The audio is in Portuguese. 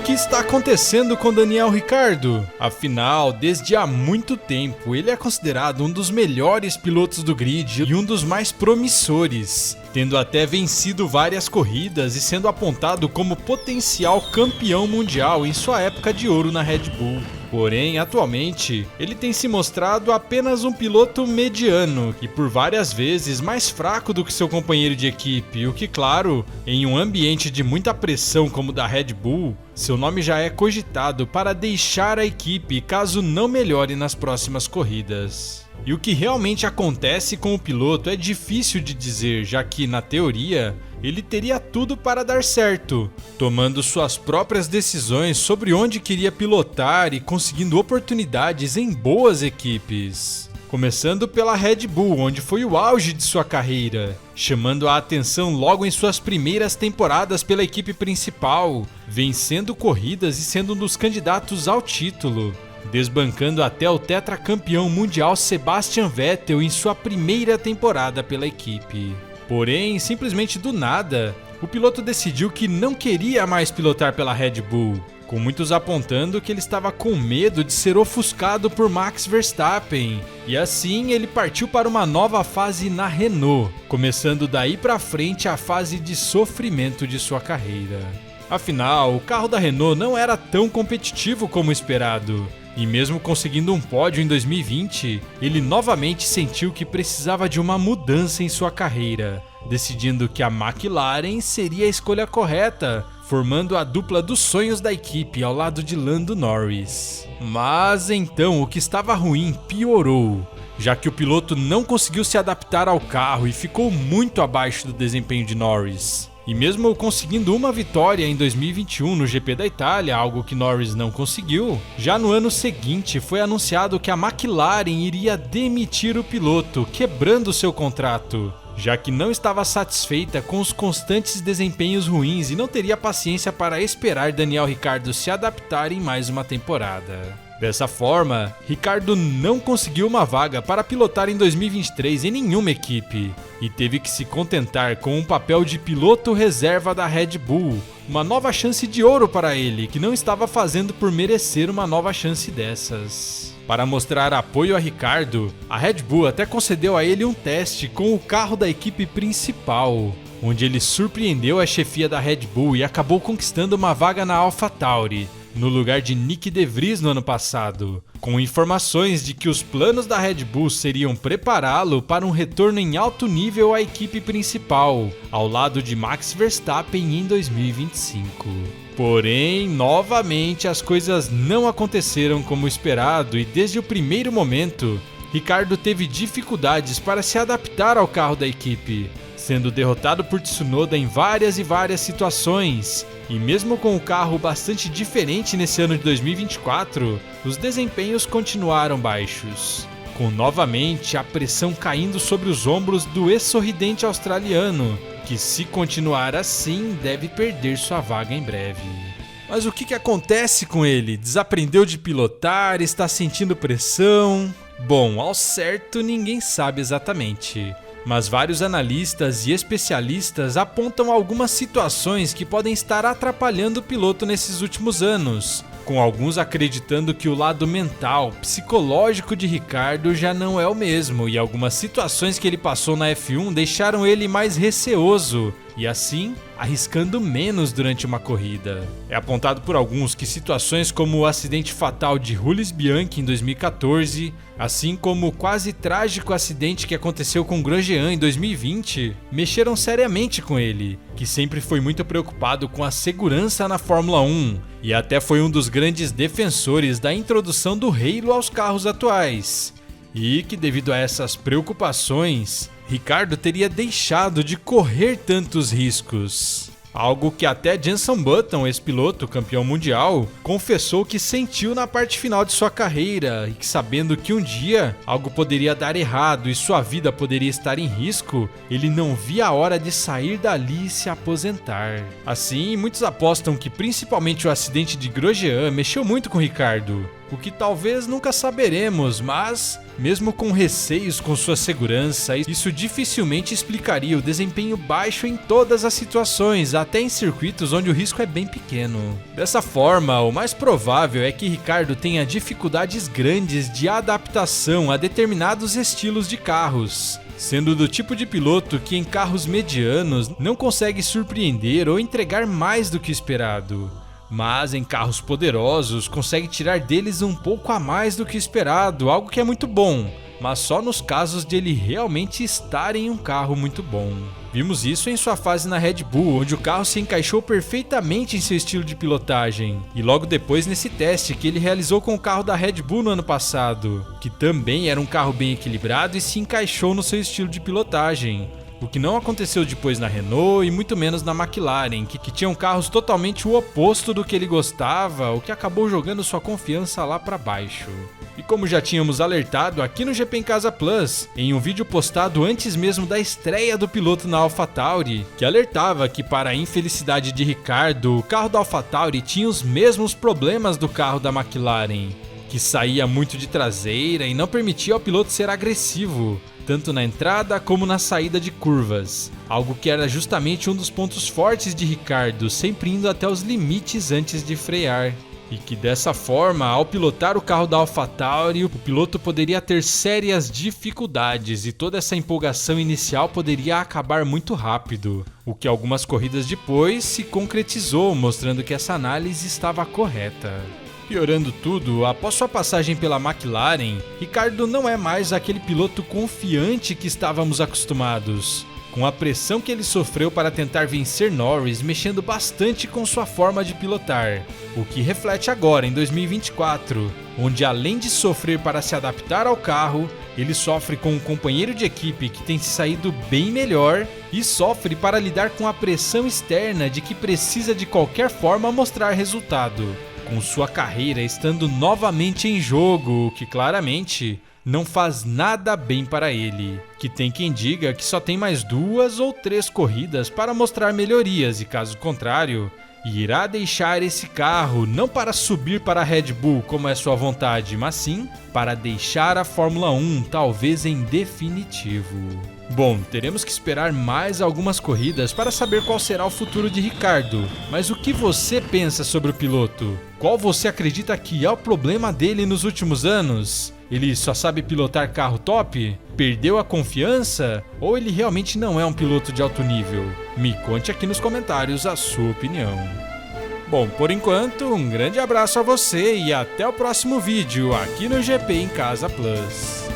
que está acontecendo com Daniel Ricciardo? Afinal, desde há muito tempo, ele é considerado um dos melhores pilotos do grid e um dos mais promissores, tendo até vencido várias corridas e sendo apontado como potencial campeão mundial em sua época de ouro na Red Bull. Porém, atualmente, ele tem se mostrado apenas um piloto mediano e por várias vezes mais fraco do que seu companheiro de equipe, o que, claro, em um ambiente de muita pressão como o da Red Bull, seu nome já é cogitado para deixar a equipe caso não melhore nas próximas corridas. E o que realmente acontece com o piloto é difícil de dizer, já que, na teoria, ele teria tudo para dar certo, tomando suas próprias decisões sobre onde queria pilotar e conseguindo oportunidades em boas equipes. Começando pela Red Bull, onde foi o auge de sua carreira, chamando a atenção logo em suas primeiras temporadas pela equipe principal, vencendo corridas e sendo um dos candidatos ao título, desbancando até o tetracampeão mundial Sebastian Vettel em sua primeira temporada pela equipe. Porém, simplesmente do nada, o piloto decidiu que não queria mais pilotar pela Red Bull, com muitos apontando que ele estava com medo de ser ofuscado por Max Verstappen, e assim ele partiu para uma nova fase na Renault, começando daí para frente a fase de sofrimento de sua carreira. Afinal, o carro da Renault não era tão competitivo como esperado, e mesmo conseguindo um pódio em 2020, ele novamente sentiu que precisava de uma mudança em sua carreira, decidindo que a McLaren seria a escolha correta, formando a dupla dos sonhos da equipe ao lado de Lando Norris. Mas então o que estava ruim piorou, já que o piloto não conseguiu se adaptar ao carro e ficou muito abaixo do desempenho de Norris. E mesmo conseguindo uma vitória em 2021 no GP da Itália, algo que Norris não conseguiu, já no ano seguinte foi anunciado que a McLaren iria demitir o piloto, quebrando seu contrato, já que não estava satisfeita com os constantes desempenhos ruins e não teria paciência para esperar Daniel Ricciardo se adaptar em mais uma temporada. Dessa forma, Ricciardo não conseguiu uma vaga para pilotar em 2023 em nenhuma equipe e teve que se contentar com um papel de piloto reserva da Red Bull, uma nova chance de ouro para ele, que não estava fazendo por merecer uma nova chance dessas. Para mostrar apoio a Ricciardo, a Red Bull até concedeu a ele um teste com o carro da equipe principal, onde ele surpreendeu a chefia da Red Bull e acabou conquistando uma vaga na AlphaTauri, no lugar de Nick De Vries no ano passado, com informações de que os planos da Red Bull seriam prepará-lo para um retorno em alto nível à equipe principal, ao lado de Max Verstappen em 2025. Porém, novamente as coisas não aconteceram como esperado e desde o primeiro momento, Ricciardo teve dificuldades para se adaptar ao carro da equipe, sendo derrotado por Tsunoda em várias e várias situações, e mesmo com o carro bastante diferente nesse ano de 2024, os desempenhos continuaram baixos, com novamente a pressão caindo sobre os ombros do ex-sorridente australiano, que se continuar assim deve perder sua vaga em breve. Mas o que acontece com ele? Desaprendeu de pilotar? Está sentindo pressão? Bom, ao certo ninguém sabe exatamente, mas vários analistas e especialistas apontam algumas situações que podem estar atrapalhando o piloto nesses últimos anos, com alguns acreditando que o lado mental, psicológico de Ricciardo já não é o mesmo e algumas situações que ele passou na F1 deixaram ele mais receoso e assim arriscando menos durante uma corrida. É apontado por alguns que situações como o acidente fatal de Jules Bianchi em 2014, assim como o quase trágico acidente que aconteceu com Grosjean em 2020, mexeram seriamente com ele, que sempre foi muito preocupado com a segurança na Fórmula 1 e até foi um dos grandes defensores da introdução do Halo aos carros atuais. E que devido a essas preocupações, Ricciardo teria deixado de correr tantos riscos. Algo que até Jenson Button, ex-piloto campeão mundial, confessou que sentiu na parte final de sua carreira e que, sabendo que um dia algo poderia dar errado e sua vida poderia estar em risco, ele não via a hora de sair dali e se aposentar. Assim, muitos apostam que principalmente o acidente de Grosjean mexeu muito com Ricciardo, o que talvez nunca saberemos, mas mesmo com receios com sua segurança, isso dificilmente explicaria o desempenho baixo em todas as situações, até em circuitos onde o risco é bem pequeno. Dessa forma, o mais provável é que Ricciardo tenha dificuldades grandes de adaptação a determinados estilos de carros, sendo do tipo de piloto que em carros medianos não consegue surpreender ou entregar mais do que esperado, mas em carros poderosos consegue tirar deles um pouco a mais do que esperado, algo que é muito bom, mas só nos casos de ele realmente estar em um carro muito bom. Vimos isso em sua fase na Red Bull, onde o carro se encaixou perfeitamente em seu estilo de pilotagem, e logo depois nesse teste que ele realizou com o carro da Red Bull no ano passado, que também era um carro bem equilibrado e se encaixou no seu estilo de pilotagem. O que não aconteceu depois na Renault e muito menos na McLaren, que tinham carros totalmente o oposto do que ele gostava, o que acabou jogando sua confiança lá para baixo. E como já tínhamos alertado aqui no GP em Casa Plus, em um vídeo postado antes mesmo da estreia do piloto na AlphaTauri, que alertava que para a infelicidade de Ricciardo, o carro da AlphaTauri tinha os mesmos problemas do carro da McLaren, que saía muito de traseira e não permitia ao piloto ser agressivo, tanto na entrada como na saída de curvas, algo que era justamente um dos pontos fortes de Ricciardo, sempre indo até os limites antes de frear. E que dessa forma, ao pilotar o carro da AlphaTauri, o piloto poderia ter sérias dificuldades e toda essa empolgação inicial poderia acabar muito rápido, o que algumas corridas depois se concretizou, mostrando que essa análise estava correta. Piorando tudo, após sua passagem pela McLaren, Ricciardo não é mais aquele piloto confiante que estávamos acostumados, com a pressão que ele sofreu para tentar vencer Norris, mexendo bastante com sua forma de pilotar, o que reflete agora em 2024, onde além de sofrer para se adaptar ao carro, ele sofre com um companheiro de equipe que tem se saído bem melhor e sofre para lidar com a pressão externa de que precisa de qualquer forma mostrar resultado, com sua carreira estando novamente em jogo, o que claramente não faz nada bem para ele, que tem quem diga que só tem mais 2 ou 3 corridas para mostrar melhorias e caso contrário, irá deixar esse carro não para subir para a Red Bull como é sua vontade, mas sim para deixar a Fórmula 1, talvez em definitivo. Bom, teremos que esperar mais algumas corridas para saber qual será o futuro de Ricciardo, mas o que você pensa sobre o piloto? Qual você acredita que é o problema dele nos últimos anos? Ele só sabe pilotar carro top? Perdeu a confiança? Ou ele realmente não é um piloto de alto nível? Me conte aqui nos comentários a sua opinião. Bom, por enquanto, um grande abraço a você e até o próximo vídeo aqui no GP em Casa Plus.